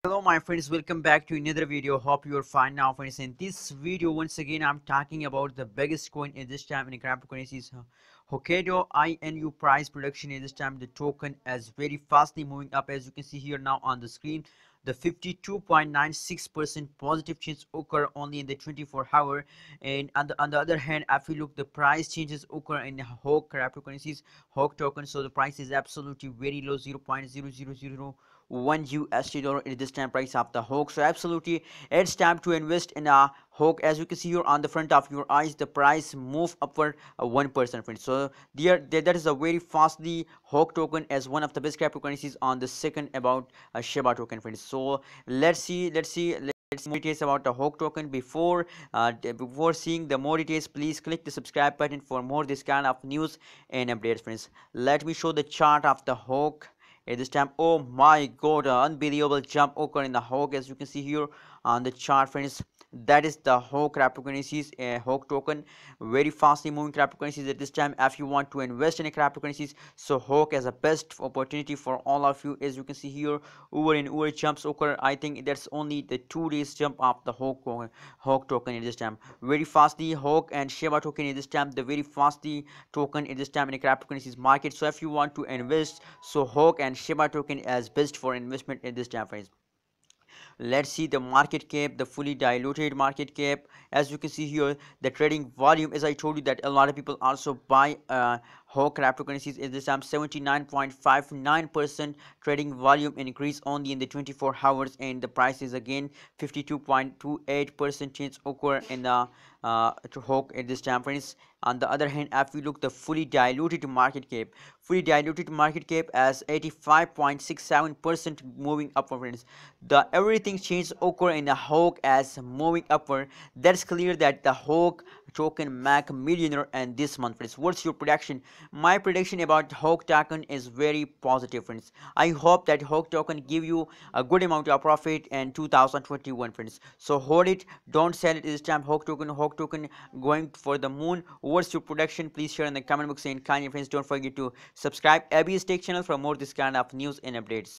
Hello my friends, welcome back to another video. Hope you are fine now friends. In this video once again I'm talking about the biggest coin in this time in cryptocurrencies, Hokkaido INU price prediction. In this time the token is very fastly moving up, as you can see here now on the screen. The 52.96% positive change occur only in the 24-hour, and on the other hand, if you look, the price changes occur in HOKK cryptocurrencies, HOKK token. So the price is absolutely very low, 0.0001 USD dollar at this time price of the HOKK. So absolutely it's time to invest in a HOKK. As you can see here on the front of your eyes, the price move upward 1%, friends. So that is a very fastly HOKK token as one of the best cryptocurrencies. On the second about Shiba token, friends. So let's see more details about the HOKK token. Before seeing the more details, please click the subscribe button for more this kind of news and updates, friends. Let me show the chart of the HOKK at this time. Oh my god, an unbelievable jump occurred in the HOKK, as you can see here on the chart, friends. That is the HOKK cryptocurrencies, HOKK token. Very fastly moving cryptocurrencies at this time. If you want to invest in a cryptocurrencies, so HOKK is a best opportunity for all of you. As you can see here, over and over jumps occur. I think that's only the 2 days jump of the HOKK token at this time. Very fastly HOKK and Shiba token at this time, the very fastly token at this time in the cryptocurrencies market. So if you want to invest, so HOKK and Shiba token as best for investment at this time, friends. Let's see the market cap, the fully diluted market cap. As you can see here, the trading volume, as I told you that a lot of people also buy HOKK cryptocurrencies, is this time 79.59% trading volume increase only in the 24 hours, and the price is again 52.28% change occur in the to HOKK at this time, friends. On the other hand, if we look the fully diluted market cap, as 85.67% moving upward, friends. The everything change occur in the HOKK as moving upward. That's clear that the HOKK token make millionaire in this month, friends. What's your prediction? My prediction about HOKK token is very positive, friends. I hope that HOKK token give you a good amount of profit in 2021, friends. So hold it, don't sell it this time. HOKK token going for the moon. What's your prediction? Please share in the comment box, and kindly friends don't forget to subscribe ABS Tech channel for more this kind of news and updates.